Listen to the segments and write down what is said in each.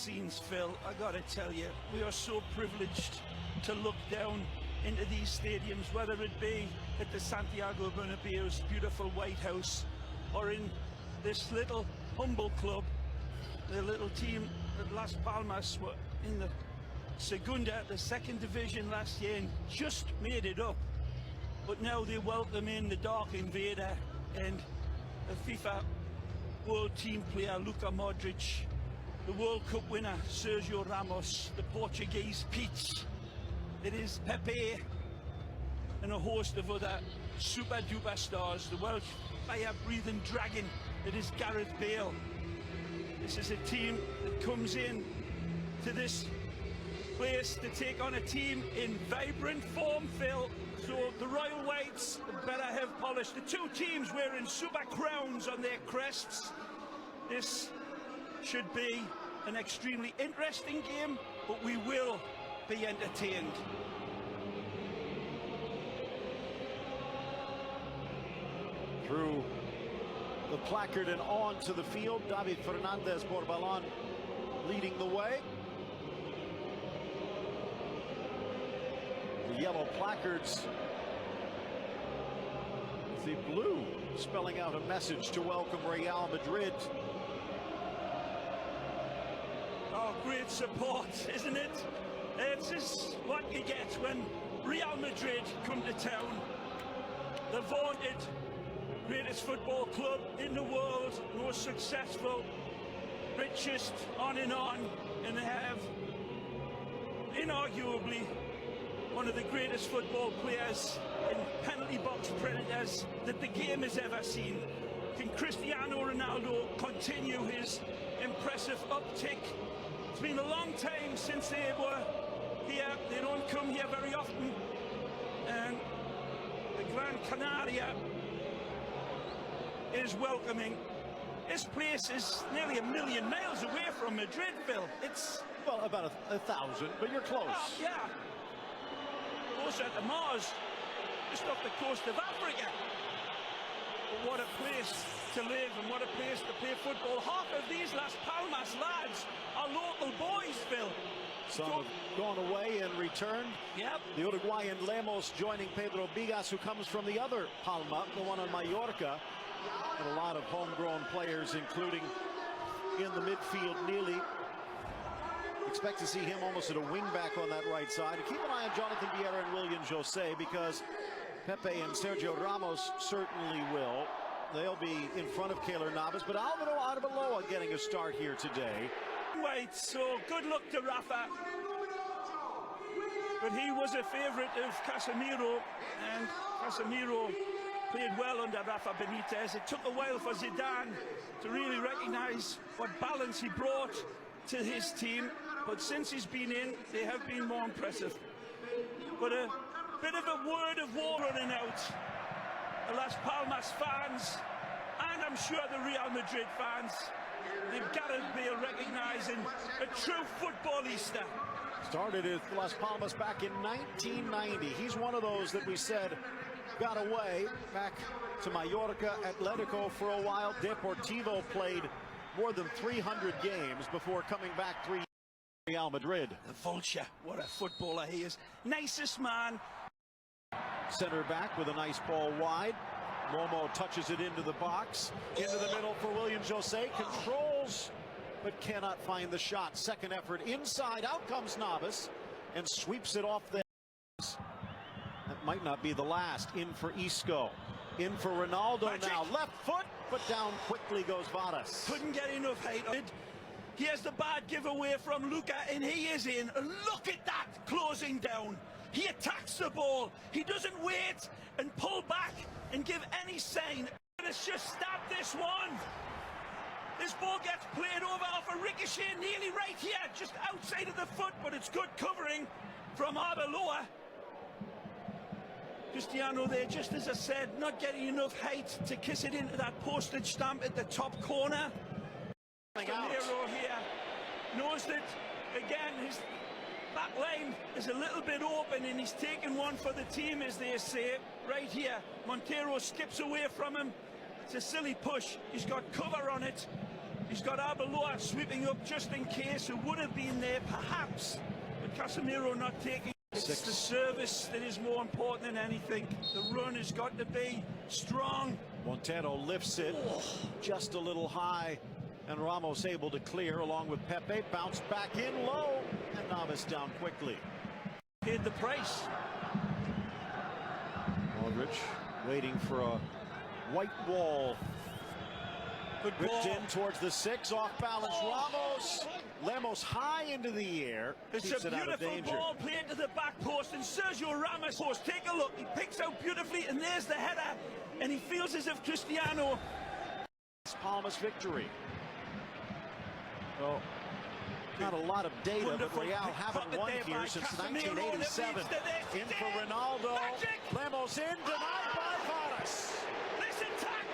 scenes, Phil. I gotta tell you, we are so privileged to look down into these stadiums, whether it be at the Santiago Bernabeu's beautiful White House, or in this little humble club, the little team at Las Palmas were in the Segunda, the second division last year, and just made it up. But now they welcome in the Dark Invader and the FIFA World Team player Luka Modric, the World Cup winner Sergio Ramos, the Portuguese Peach, it is Pepe, and a host of other super duper stars, the Welsh fire-breathing dragon that is Gareth Bale. This is a team that comes in to this place to take on a team in vibrant form, Phil. So the Royal Whites better have polished. The two teams wearing super crowns on their crests. This should be an extremely interesting game, but we will be entertained. Through the placard and on to the field, David Fernandez Borbalon leading the way. The yellow placards, the blue spelling out a message to welcome Real Madrid. Oh, great support, isn't it? This is what you get when Real Madrid come to town. The vaunted greatest football club in the world, most successful, richest, on, and they have inarguably one of the greatest football players in penalty box predators that the game has ever seen. Can Cristiano Ronaldo continue his impressive uptick? It's been a long time since they were here. They don't come here very often. And the Gran Canaria is welcoming. This place is nearly 1 million miles away from Madrid, Phil. It's... Well, about 1,000, but you're close. Yeah. Closer to Mars, just off the coast of Africa. But what a place to live and what a place to play football. Half of these Las Palmas lads are local boys, Phil. Some have gone away and returned. Yep. The Uruguayan Lemos joining Pedro Bigas, who comes from the other Palma, the one on Mallorca. And a lot of homegrown players, including in the midfield, Neely. Expect to see him almost at a wing-back on that right side. Keep an eye on Jonathan Vieira and William José, because Pepe and Sergio Ramos certainly will. They'll be in front of Keylor Navas, but Alvaro Arbeloa getting a start here today. Wait, so good luck to Rafa. But he was a favourite of Casemiro, and Casemiro played well under Rafa Benitez. It took a while for Zidane to really recognise what balance he brought to his team, but since he's been in, they have been more impressive. But a bit of a word of war running out. The Las Palmas fans, and I'm sure the Real Madrid fans, they've got to be recognising a true footballista. Started at Las Palmas back in 1990. He's one of those that we said got away back to Mallorca, Atletico for a while. Deportivo played more than 300 games before coming back 3 years to Real Madrid. The Vulture, what a footballer he is. Nicest man. Center back with a nice ball wide. Momo touches it into the box. Into the middle for William José. Controls, but cannot find the shot. Second effort inside. Out comes Navas and sweeps it off the... That might not be the last. In for Isco. In for Ronaldo now. Left foot, but down quickly goes Varas. Couldn't get enough height on it. Here's the bad giveaway from Luka, and he is in. Look at that, closing down. He attacks the ball. He doesn't wait and pull back and give any sign. Let's just stop this one. This ball gets played over off a ricochet nearly right here, just outside of the foot, but it's good covering from Arbeloa. Cristiano there, just as I said, not getting enough height to kiss it into that postage stamp at the top corner. Nero here knows that, again, his back line is a little bit open and he's taking one for the team, as they say. Right here, Montero skips away from him. It's a silly push. He's got cover on it. He's got Arbeloa sweeping up just in case, who would have been there perhaps, but Casemiro not taking. It's the service that is more important than anything. The run has got to be strong. Montero lifts it just a little high, and Ramos able to clear along with Pepe. Bounced back in low, and Navas down quickly. Paid the price. Modric waiting for a white wall. Good Ripped ball. in towards the 6, off balance. Ramos. Lemos high into the air. It's Keeps a it out of beautiful danger. ball played to the back post, and Sergio Ramos, take a look. He picks out beautifully, and there's the header. And he feels as if Cristiano. Palmas victory. Well, not a lot of data, Wonderful. but Real haven't won here since Casemiro 1987. In for Ronaldo. Magic. Lemos in, denied by Vargas. This attack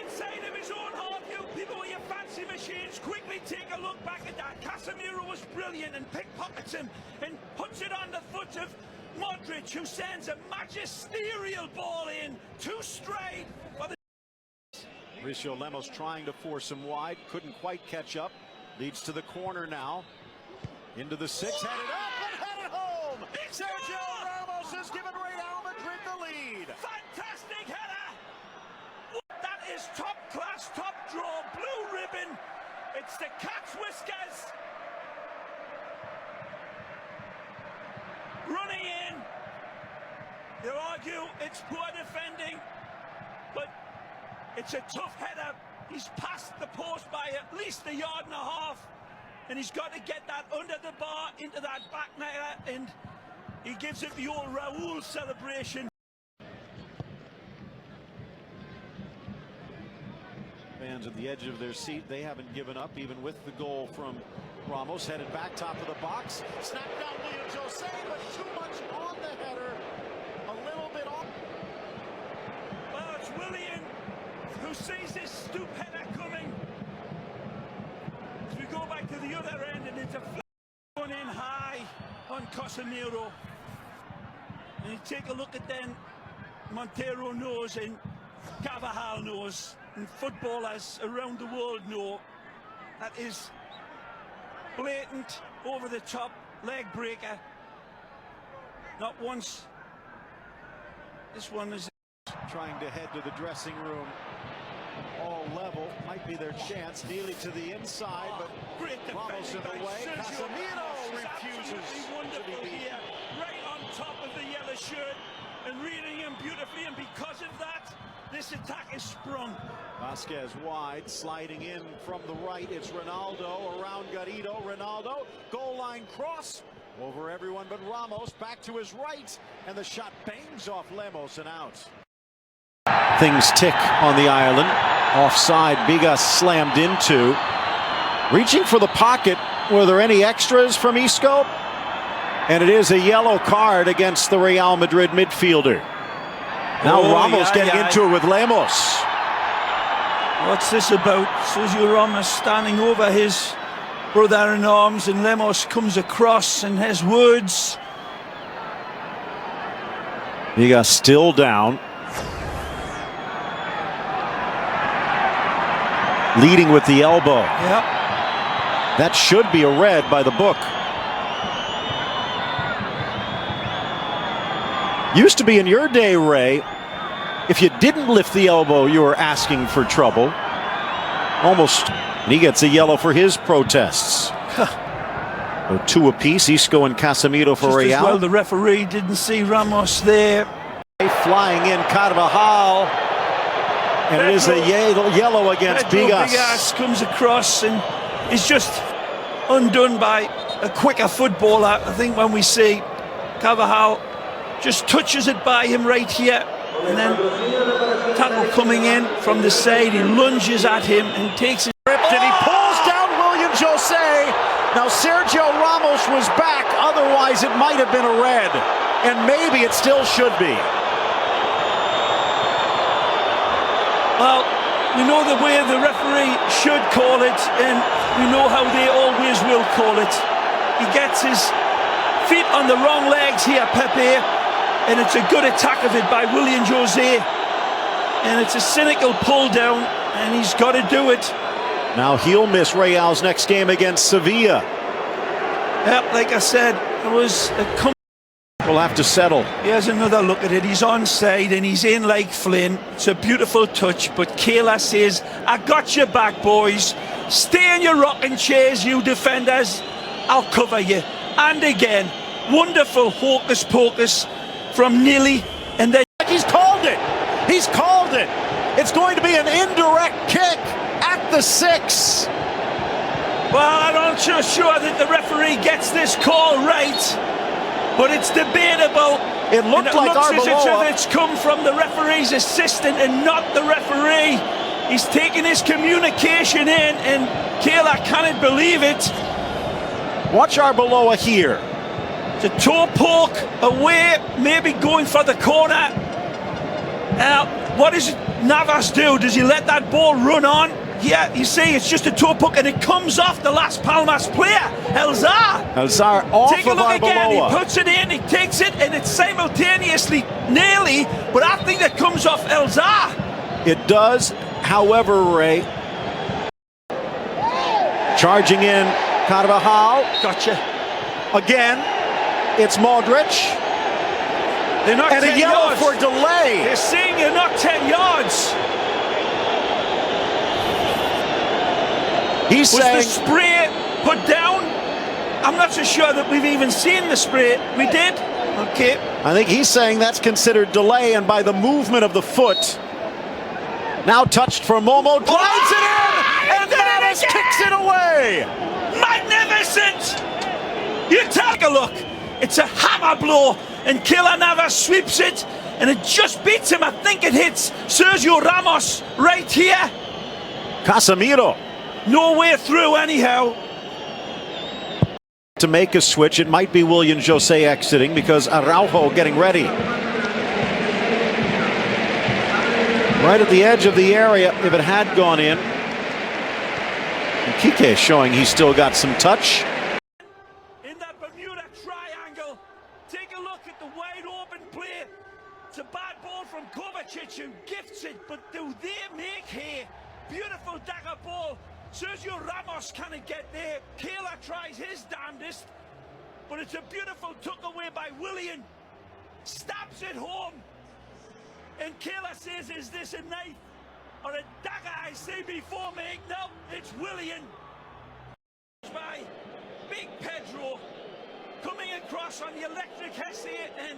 inside of his own half. You people with your fancy machines, quickly take a look back at that. Casemiro was brilliant and pickpockets him and puts it on the foot of Modric, who sends a magisterial ball in, too straight for the. Mauricio Lemos trying to force him wide, couldn't quite catch up. Leads to the corner now. Into the 6, headed up and headed home. Sergio Ramos has given Real Madrid the lead. Fantastic header! That is top class, top draw, blue ribbon. It's the cat's whiskers. Running in. They'll argue it's poor defending, but it's a tough header. He's passed the post by at least a yard and a half, and he's got to get that under the bar into that back net, and he gives it the old Raul celebration. Fans at the edge of their seat, they haven't given up even with the goal from Ramos. Headed back top of the box. Snapped down William Jose, but too much on the header. A little bit off. Well, it's William who sees this stoop header coming. As we go back to the other end, and it's a one in high on Casemiro. And you take a look at then, Montero knows and Carvajal knows, and footballers around the world know, that is blatant, over the top, leg breaker. Not once. This one is trying to head to the dressing room. All level, might be their chance. Nearly to the inside, but great Ramos in the way. Casemiro refuses to be beaten. here, right on top of the yellow shirt, and reading him beautifully, and because of that, this attack is sprung. Vasquez wide, sliding in from the right. It's Ronaldo around Garrido. Ronaldo, goal line cross over everyone but Ramos. Back to his right, and the shot bangs off Lemos and out. Things tick on the island. Offside, Bigas slammed into. Reaching for the pocket. Were there any extras from Isco? And it is a yellow card against the Real Madrid midfielder. Now Ramos getting into it with Lemos. What's this about? Sergio Ramos standing over his brother-in-arms, and Lemos comes across and has words. Bigas still down. Leading with the elbow. Yep. That should be a red by the book. Used to be in your day, Ray, if you didn't lift the elbow, you were asking for trouble. Almost. And he gets a yellow for his protests. So 2 apiece, Isco and Casemiro for Real. As well, the referee didn't see Ramos there. Flying in Carvajal. And it is a yellow against Bigas. Bigas comes across and is just undone by a quicker footballer. I think when we see Carvajal just touches it by him right here, and then tackle coming in from the side, he lunges at him and takes it. And he pulls down William Jose. Now Sergio Ramos was back, otherwise it might have been a red, and maybe it still should be. Well, we know the way the referee should call it, and we know how they always will call it. He gets his feet on the wrong legs here, Pepe, and it's a good attack of it by William Jose, and it's a cynical pull down, and he's got to do it. Now he'll miss Real's next game against Sevilla. Yeah, like I said, it was a We'll have to settle. Here's another look at it. He's onside and he's in like Flynn. It's a beautiful touch, but Kayla says, I got your back, boys. Stay in your rocking chairs, you defenders. I'll cover you. And again, wonderful hocus pocus from Nilly. And then he's called it. He's called it. It's going to be an indirect kick at the 6. Well, I'm not sure that the referee gets this call right. But it's debatable. It looked like looks as if it's come from the referee's assistant and not the referee. He's taking his communication in, and Kayla cannot believe it. Watch Arbeloa here. It's a toe poke away, maybe going for the corner. Now, what does Navas do? Does he let that ball run on? Yeah, you see, it's just a toe poke, and it comes off the Las Palmas player, Elzar off Take a of look Arbeloa. again, he puts it in, he takes it, and it's simultaneously nearly, but I think that comes off Elzar. It does, however, Ray. Charging in, Carvajal. Gotcha. Again, it's Modric. They're not and 10 a yellow yards. for delay. They're saying you're not 10 yards. He's saying the spray put down? I'm not so sure that we've even seen the spray. We did? Okay. I think he's saying that's considered delay, and by the movement of the foot. Now touched for Momo, drives it in, and Navas kicks it away. Magnificent! You take a look. It's a hammer blow, and Keylor Navas sweeps it, and it just beats him. I think it hits Sergio Ramos right here. Casemiro. No way through anyhow. To make a switch, it might be William Jose exiting because Araujo getting ready. Right at the edge of the area, if it had gone in. And Kike showing he's still got some touch. In that Bermuda triangle, take a look at the wide open play. It's a bad ball from Kovacic who gifts it, but do they make hay? Beautiful dagger ball. Sergio Ramos cannot get there. Keylor tries his damnedest, but it's a beautiful tuck away by Willian. Stabs it home. And Keylor says, is this a knife or a dagger? I say before me. No, it's Willian. By Big Pedro coming across on the electric essay, and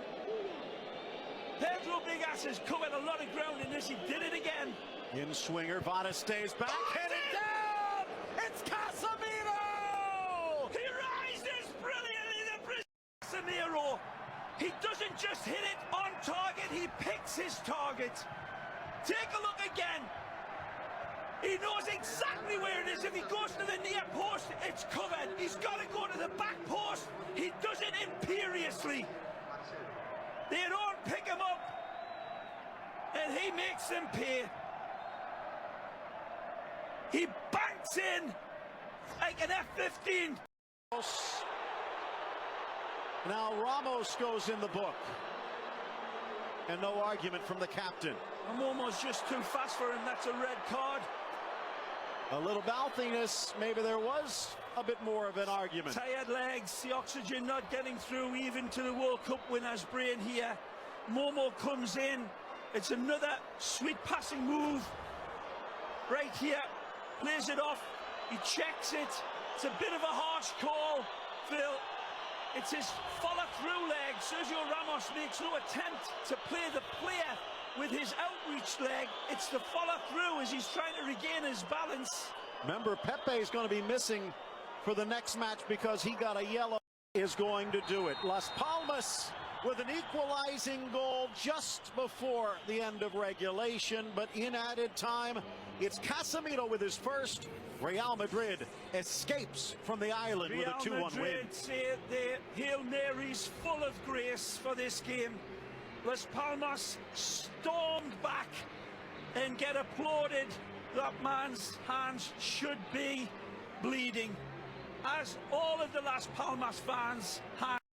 Pedro Bigas has covered a lot of ground in this. He did it again. In swinger, Vada stays back, headed down. It's Casemiro! He rises brilliantly, the Casemiro. He doesn't just hit it on target, he picks his target. Take a look again. He knows exactly where it is. If he goes to the near post, it's covered. He's got to go to the back post. He does it imperiously. They don't pick him up, and he makes them pay. He banks in like an F-15. Now Ramos goes in the book. And no argument from the captain. I'm almost just too fast for him. That's a red card. A little mouthiness. Maybe there was a bit more of an argument. Tired legs, the oxygen not getting through even to the World Cup winner's brain here. Momo comes in. It's another sweet passing move. Right here. Plays it off, he checks it. It's a bit of a harsh call, Phil. It's his follow-through leg. Sergio Ramos makes no attempt to play the player with his outreach leg. It's the follow-through as he's trying to regain his balance. Remember, Pepe is going to be missing for the next match because he got a yellow. Is going to do it. Las Palmas with an equalizing goal just before the end of regulation, but in added time, it's Casemiro with his first. Real Madrid escapes from the island with a 2-1 win. Say the Hail Mary's full of grace for this game. Las Palmas stormed back and get applauded. That man's hands should be bleeding, as all of the Las Palmas fans have.